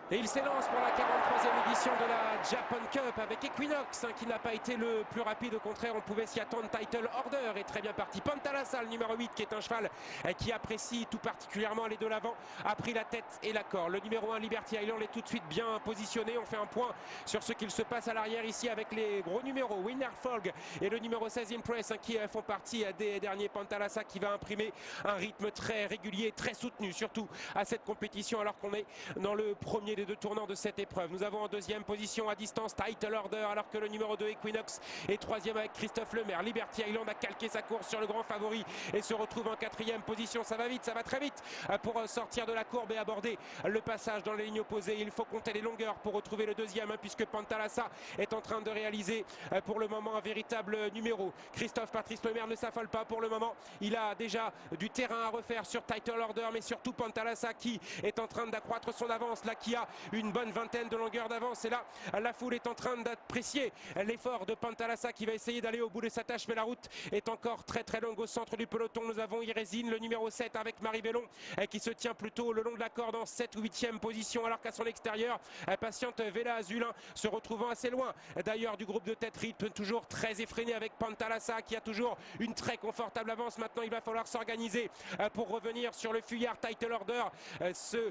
Et il s'élance pour la 43e édition de la Japan Cup avec Equinox qui n'a pas été le plus rapide. Au contraire, on pouvait s'y attendre. Title Order est très bien parti. Pantalassa, le numéro 8, qui est un cheval qui apprécie tout particulièrement aller de l'avant, a pris la tête et l'accord. Le numéro 1, Liberty Island, est tout de suite bien positionné. On fait un point sur ce qu'il se passe à l'arrière ici avec les gros numéros. Winner Folg et le numéro 16 Impress qui font partie des derniers. Pantalassa qui va imprimer un rythme très régulier, très soutenu, surtout à cette compétition alors qu'on est dans le premier des deux tournants de cette épreuve. Nous avons en deuxième position à distance Title Order alors que le numéro 2 Equinox est troisième avec Christophe Lemaire. Liberty Island a calqué sa course sur le grand favori et se retrouve en quatrième position. Ça va vite, ça va très vite pour sortir de la courbe et aborder le passage dans les lignes opposées. Il faut compter les longueurs pour retrouver le deuxième puisque Pantalassa est en train de réaliser pour le moment un véritable numéro. Christophe Patrice Lemaire ne s'affole pas pour le moment. Il a déjà du terrain à refaire sur Title Order, mais surtout Pantalassa qui est en train d'accroître son avance, là qui a une bonne vingtaine de longueurs d'avance. Et là, la foule est en train d'apprécier l'effort de Pantalassa qui va essayer d'aller au bout de sa tâche, mais la route est encore très très longue au centre du peloton. Nous avons Irésine, le numéro 7 avec Marie Vellon qui se tient plutôt le long de la corde en 7 ou 8e position, alors qu'à son extérieur, patiente Vela Azulin se retrouvant assez loin d'ailleurs du groupe de tête. Rythme toujours très effréné avec Pantalassa qui a toujours une très confortable avance. Maintenant, il va falloir s'organiser pour revenir sur le fuyard. Title Order se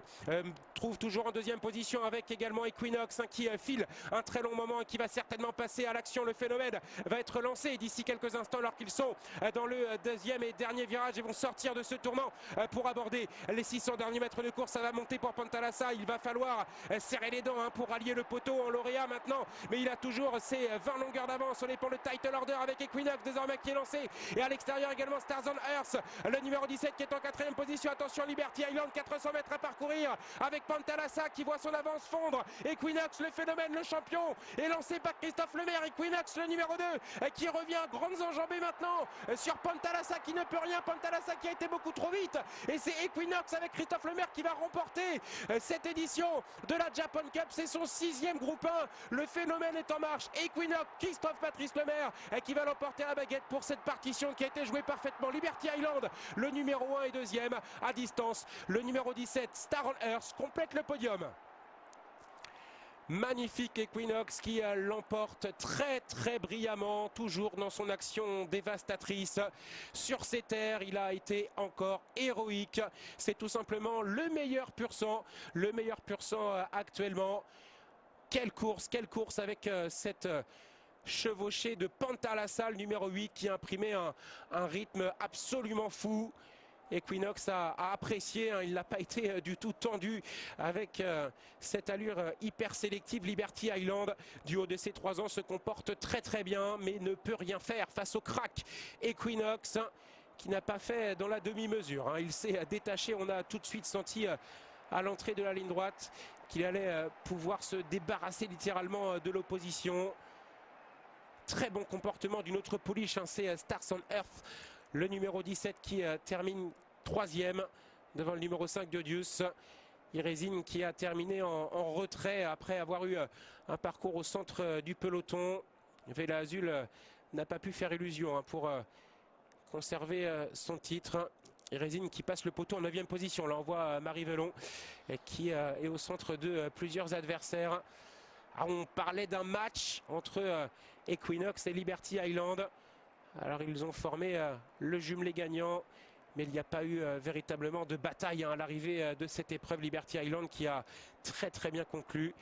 trouve toujours en deuxième position avec également Equinox qui file un très long moment et qui va certainement passer à l'action. Le phénomène va être lancé d'ici quelques instants alors qu'ils sont dans le deuxième et dernier virage et vont sortir de ce tournant pour aborder les 600 derniers mètres de course. Ça va monter pour Pantalassa. Il va falloir serrer les dents pour rallier le poteau en lauréat maintenant, mais il a toujours ses 20 longueurs d'avance. On est pour le Title Order avec Equinox désormais qui est lancé et à l'extérieur également Stars on Earth, le numéro 17 qui est en quatrième position. Attention, Liberty Island, 400 mètres à parcourir avec Pantalassa qui voit son avance fondre. Equinox, le phénomène, le champion, est lancé par Christophe Lemaire. Equinox, le numéro 2 qui revient grandes enjambées maintenant sur Pantalassa qui ne peut rien. Pantalassa qui a été beaucoup trop vite et c'est Equinox avec Christophe Lemaire qui va remporter cette édition de la Japan Cup. C'est son 6e groupe 1. Le phénomène est en marche. Equinox, Christophe Patrice Lemaire qui va l'emporter à la baguette pour cette partition qui a été jouée parfaitement. Liberty Island, le numéro 1 et deuxième à distance. Le numéro 17 Star on Earth complète le podium. Magnifique Equinox qui l'emporte très très brillamment, toujours dans son action dévastatrice. Sur ses terres, il a été encore héroïque. C'est tout simplement le meilleur pur sang actuellement. Quelle course avec cette chevauchée de Pantalassa, le numéro 8, qui a imprimé un rythme absolument fou. Equinox a apprécié, il n'a pas été du tout tendu avec cette allure hyper sélective. Liberty Island, du haut de ses 3 ans, se comporte très très bien, mais ne peut rien faire face au crack Equinox, qui n'a pas fait dans la demi-mesure. Il s'est détaché, on a tout de suite senti à l'entrée de la ligne droite qu'il allait pouvoir se débarrasser littéralement de l'opposition. Très bon comportement d'une autre pouliche, c'est Stars on Earth, le numéro 17 qui termine 3e devant le numéro 5 de Dius. Irésine qui a terminé en retrait après avoir eu un parcours au centre du peloton. Vela Azul n'a pas pu faire illusion pour conserver son titre. Irésine qui passe le poteau en 9e position. Là on voit Marie Vellon qui est au centre de plusieurs adversaires. On parlait d'un match entre Equinox et Liberty Island. Alors ils ont formé le jumelé gagnant, mais il n'y a pas eu véritablement de bataille à l'arrivée de cette épreuve. Liberty Island qui a très très bien conclu,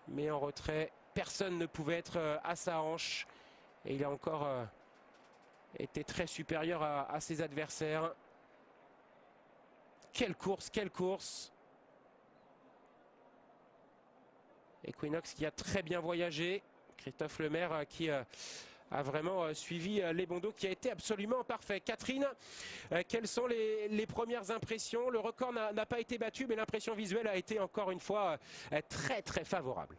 mais en retrait, personne ne pouvait être à sa hanche. Et il a encore été très supérieur à ses adversaires. Quelle course, quelle course! Equinox qui a très bien voyagé. Christophe Lemaire qui a vraiment suivi les bons dos, qui a été absolument parfait. Catherine, quelles sont les premières impressions? Le record n'a pas été battu, mais l'impression visuelle a été encore une fois très très favorable.